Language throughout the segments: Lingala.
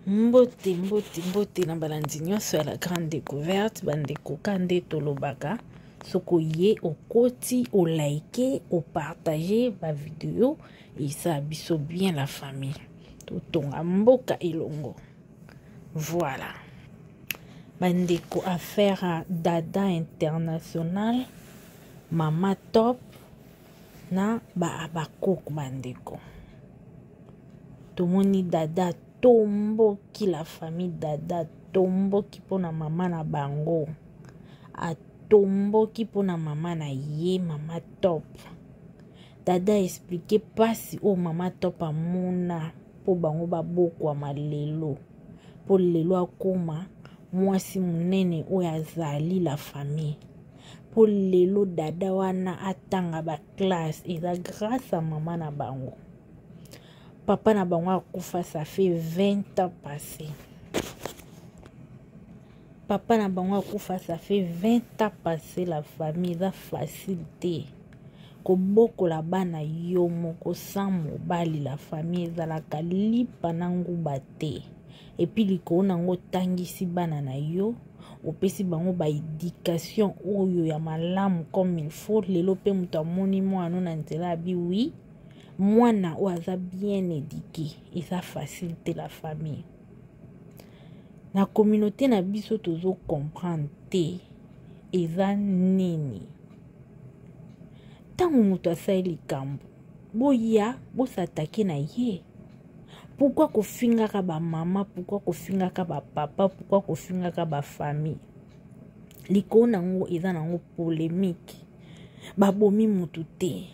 Mbote na balandi nyonso ya la grande découverte bandeko kande tolobaka soko ye okoti olaike opartage ba vidéo esa biso bien la famille totonga mboka elongo. Voilà bandeko affaire à Dada International Mama Top na ba abakoko bandeko tomoni Dada tomboki la famille Dada tomboki pona mama na bango atomboki pona mama na ye Mama Top. Dada expliqué pasi o Mama Top amona po bango baboko malelo po lelo akoma mwasi munene oyo azali la famille po lelo Dada wana atanga ba classe eza grâce à mama na bango. Papa na bango akufa, ça fait 20 ans passé. Papa na bango akufa, ça fait 20 ans passé. La famille a facilité. Koboko la bana yomo ko samo bali la famille za la kalipa nangu bate. Et puis liko nango tangisi bana na yo. Opesi bango ba éducation oyo ya malamu comme il faut. Lelo pe muta moni mo anu na nzela abi oui. Mwana oaza bien éduqué et ça facilite la famille. La communauté na biso tozo comprendre te eza nini. Tango mutu asali likambo boya bosatake na ye. Pourquoi kofingaka ba mama, pourquoi kofingaka ba papa, pourquoi kofingaka ba famille. Liko nango eza nango polémique. Babomi mutu te.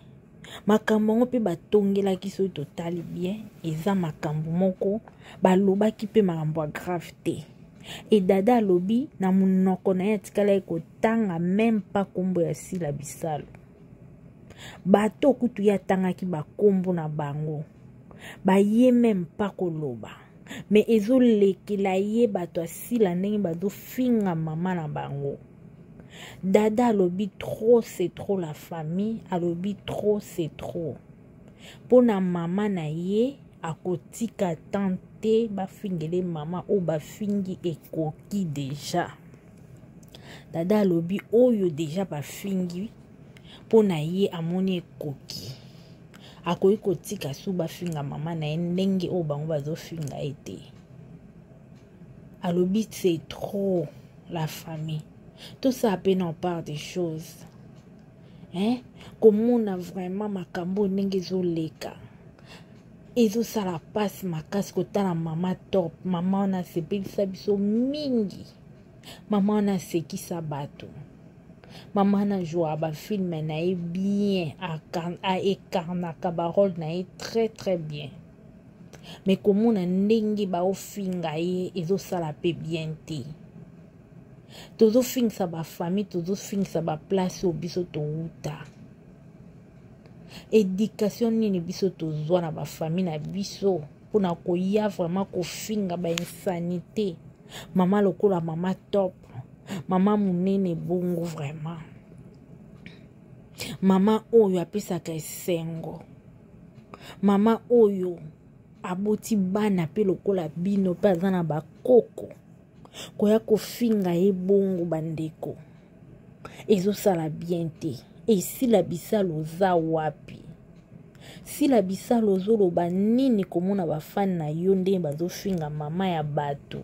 Makambo ngo pe batongela kiso totali bien eza makambo moko balobaki pe makambo grave te. Et Dada lobi na munoko na ye tikala ekotanga même pas kombo ya sila bisalo. Bato kutu ya tangaki bakombo na bango. Ba ye même pas koloba. Mais ezo lekela ye bato asila ndenge bazo finga mama na bango. Dada alobi trop c'est trop la famille, alobi trop c'est trop. Pona mama na ye akotika tante ba fingele mama o ba fingi ekoki déjà. Dada alobi oyo déjà ba fingi pona ye amoni ekoki. Akoki kotika su ba finga mama na ye ndenge o bango bazo finga ete. Alobi c'est trop la famille. Tout ça à peine on parle des choses. Hein? Comment on a vraiment makambo nengezo leka. Ezo sala passe makasi kota na Mama Top. Mama on a sepelisa biso mingi. Mama on a sekisa bato. Mama na joua ba film na e bien a ekarna kabarol na e très très bien. Mais comment on a ndenge ba ofinga ye ezo sala pe bien te. Tozo fingsa ba famille, tozo fingsa ba place au biso to uta. Éducation nini biso tozo na ba famille na biso. Pona koya vraiment ko finga ba insanité. Mama lokola Mama Top. Mama munene bongo vraiment. Mama oyo apesaka esengo. Mama oyo aboti bana pe lokola bino pe azana ba koko. Koya kofinga ye bongo bandeko. Ezo sala bien te. Et si la bisalo za wapi. Si la bisalo zolo ba nini komona ba fan na yo nde bazo finga mama ya bato.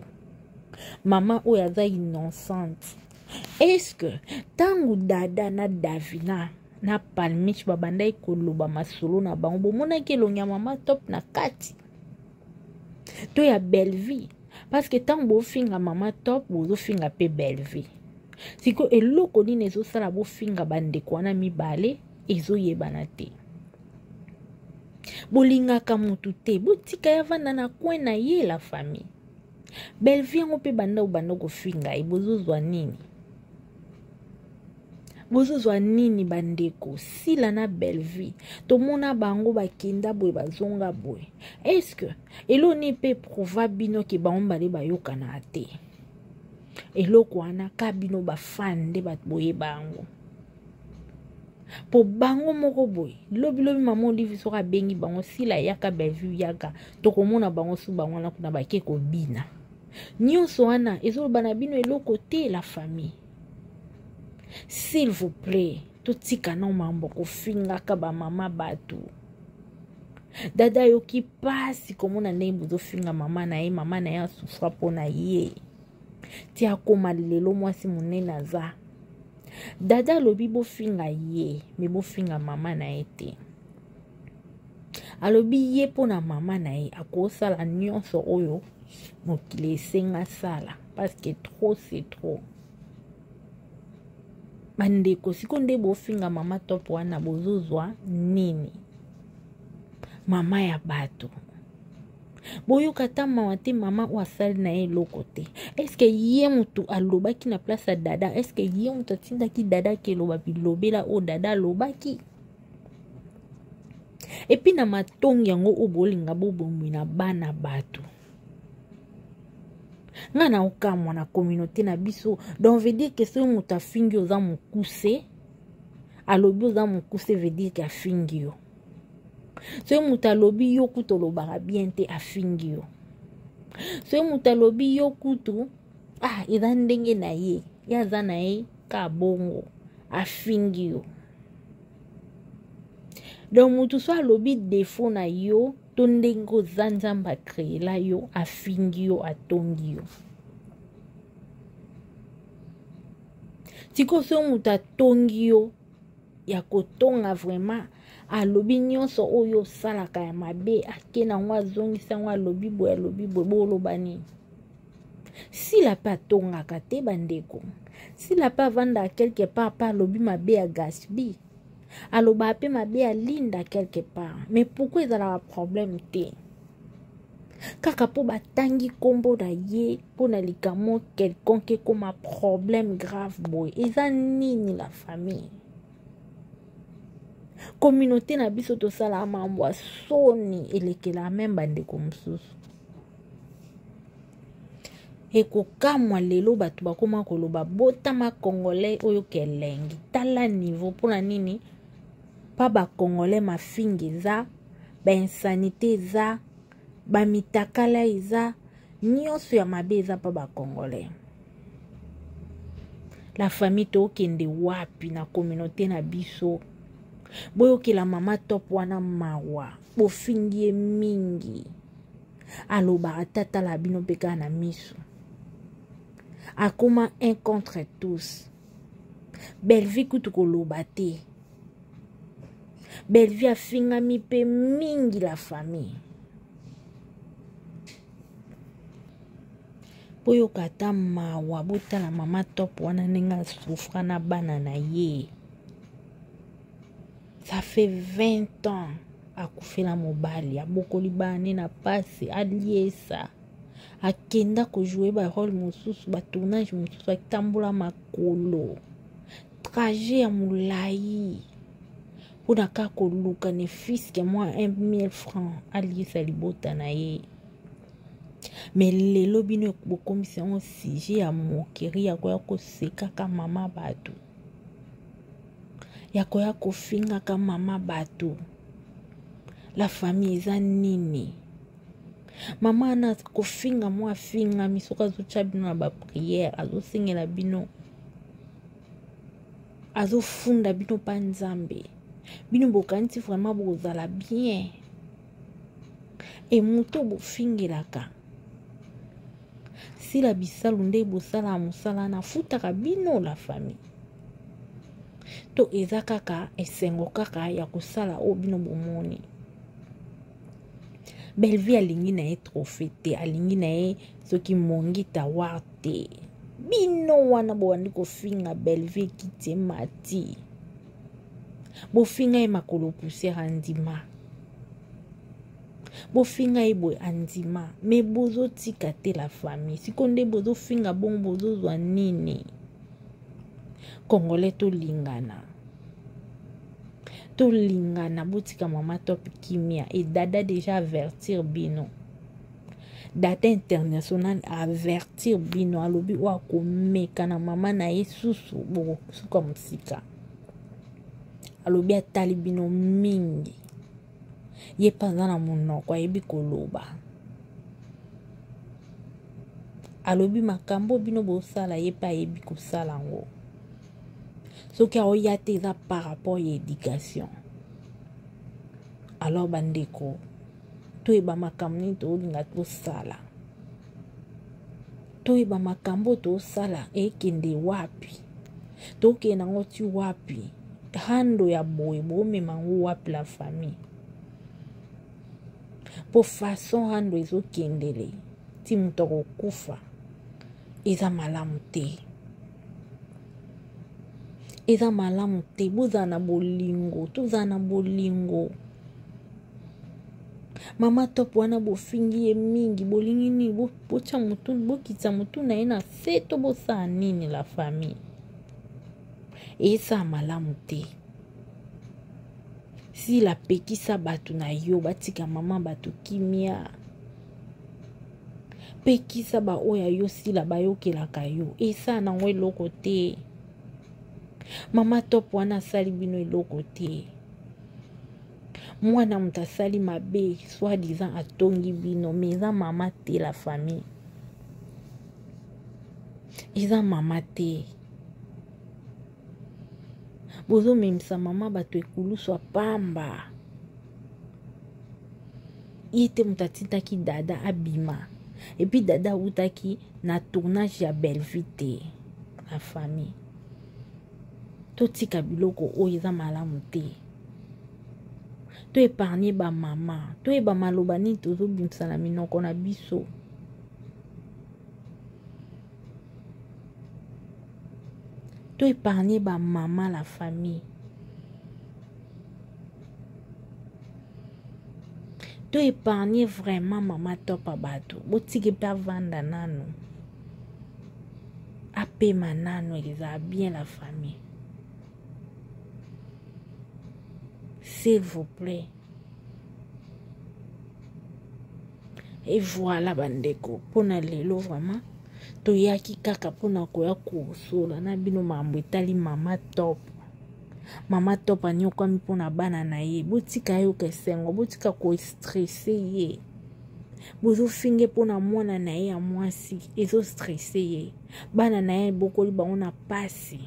Mama oya za innocente. Est-ce que tangu Dada na Davina na Palmich babanda koloba masolo na bango bomona ke longia Mama Top na kati. To ya belle vie. Parce que tant bo finga Mama Top bozo finga pe belle vie. Siko eloko nini ezo sala bo finga bandeko wana mibale ezo yebana te. Bolingaka mutu te botika ya vanda na coin na ye la famille. Belle vie ngo pe banda ubanda ko finga e bozozwa nini. Bozozwa nini bandeko sila na belle vie. Tomona bango bakenda boye bazonga boye. Est-ce que elo ni pe prouva bino ke bango bale bayoka na ate. Eloko wana ka bino ba fan de bat boye bango. po bango moko boy lobi mama olive soka bengi bango sila yaka Bellevue yaka tokomona bango su bango na kuna bake ko bina nyonso wana ezoloba na bino eloko te la famille. S'il vous plaît totika na mambo kofingaka ba mama batu dada yoki pasi komona ndenge bozofinga mama na ye asufra pona ye ti akoma lelo mwasi monene aza dada alobi bofinga ye me bofinga mama na ye te alobi ye pona mama na ye akosala nyonso oyo mokili esenga sala parce que trop c'est trop bandeko siko nde bofinga mama top wana bozozwa nini mama ya bato boyoka ta mawa te mama o asali na ye eloko te eske ye mutu alobaki na place ya dada eske ye mutu atindaki dada keloba bilobela o dada alobaki epi na matongi yango o bolinga bobomwi na bana bato nga na okamwa na communauté na biso donc veut dire que soki mutu afingi oza mokuse alobi oza mokuse veut dire que afingi yo soki mutu alobi yo kutu olobaka bien te afingi yo soki mutu alobi yo kutu eza ndenge na ye aza na ye ka bongo afingi yo donc mutu so alobi defo na yo to ndenge oza nzambe akreela yo afingi yo atongi yo siko so mutu atongi yo ya kotonga vraiment alobi nyonso oyo salaka ya mabe ake nango azongisa yango alobi boye boloba nini sila pe atongaka te bandeko sila pe avanda quelque part pa alobi mabe ya Gatsby aloba pe mabe ya Linda quelque part mais pourquoi ezalaka problème te kaka po batangi kombo na ye po na likamo quelconque ekoma problème grave boye eza nini la famille communauté na biso tosala mambo ya soni elekela même bandeko mosusu ekokamwa lelo bato bakoma koloba botama congolais oyo kelengi tala niveau mpona nini pa bacongolais mafinga eza bainsanité eza bamitakala eza nyonso ya mabe eza pa bacongolais la famille tookende wapi na communauté na biso boyokela mama top wana mawa bofingi ye mingi alobaka tata la bino mpe kaka na miso akoma un contre tous Bellevue kutu koloba te Bellevue afingami mpe mingi la famille boyoka ata mawa botala mama top wana ndenge asufra na bana na ye. Ça fait 20 ans akufela mobali abokoli bane na pasi aliesa akenda kojouer ba rôle mosusu ba tournage mosusu akitambola makolo trajet ya molai mpona kaka koluka ne fiske mwa 1000 francs aliesa libota na ye. Mais lelo bino bokomisa yango sujet ya mokeri ya koya kosekaka mama bato ya koya kofingaka mama bato. La famille eza nini? Mama ana kofinga mwa finga misoka azotia bino na ba prière azosengela bino azofunda bino pa nzambe bino bokanisi vraiment bozala bien et muto bofingelaka si la bisalu nde bosala mosala na futaka bino la famille to eza kaka esengo kaka ya kosala o bino bomoni. Bellevue alingi na ye trophée te alingi na ye soki mongi tawar te bino wana bowandi kofinga Bellevue ekiti mati bofinga ye makolo poussière andima bofinga ye boye andima me bozotika te la famille siko nde bozofinga bongo bozozwa nini? Congolais tolingana botika mama top kimia et dada déjà avertir bino data international avertir bino alobi wakomeka na mama na ye susu bokosuka mosika alobi atali bino mingi ye panza na monoko ayebi koloba alobi makambo bino bosala ye pa ayebi kosala yango soki aoya te eza par rapport ya éducation. Alors bandeko toyeba makambo nini tolinga tosala toyeba makambo tosala ekende wapi tokende nango ti wapi hando ya boye bomema ngo wapi la famille po façon hando ezokendele ti moto akokufa eza malamu te eza malamu te bozala na bolingo tozala na bolingo mama top wana bofingi ye mingi bolingi nini botia mutu bokitisa mutu na ye na se to bosala nini la famille eza malamu te si la pekisa bato na yo batika mama bato kimia pekisa ba oya yo sila bayokelaka yo esa nango eloko te mama top wana asali bino eloko te mwana moto asali mabe soi-disant atongi bino mais eza mama te la famille eza mama te bozomemisa mama bato ekulusu apamba ye te moto atindaki dada abima epuis dada autaki na tournage ya Bellevue te la famille totika biloko oyo eza malamu te to épargner ba mama to eba maloba nini tozobimisa na minoko na biso to épargner ba mama la famille to épargner vraiment mama topa bato botiki mpe avanda nano apema nano ezala bien la famille s'il vous plaît. Et voilà bandeko pona lelo vraiment toyaki kaka pona koya kosola na bino mambo etali mama top anyokwami pona bana na ye botika yo kesengo botika ko stressé ye bozofinge pona mwana na ye ya mwasi ezo stressé ye bana na ye bokoli bango na pasi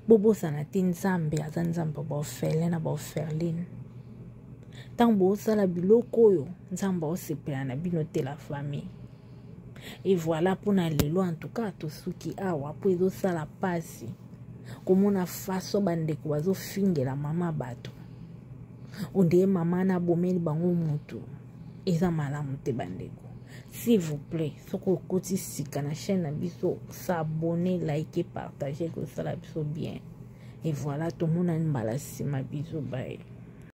bobosana te nzambe aza nzambe baofele na baoferline ntango bosala biloko oyo nzambe aosepela na bino te la famille. Et voilà mpona lelo en tout cas tosuki awa po ezosala pasi komona faso bandeko bazofingela mama bato ondeye mama na bomeli bango mutu eza malamu te bandeko. S'il vous plaît, soko okoti sika na chaîne na biso s'abonner, liker, partager que ça la biso bien. Et voilà tout le monde a une mbala sima biso bye.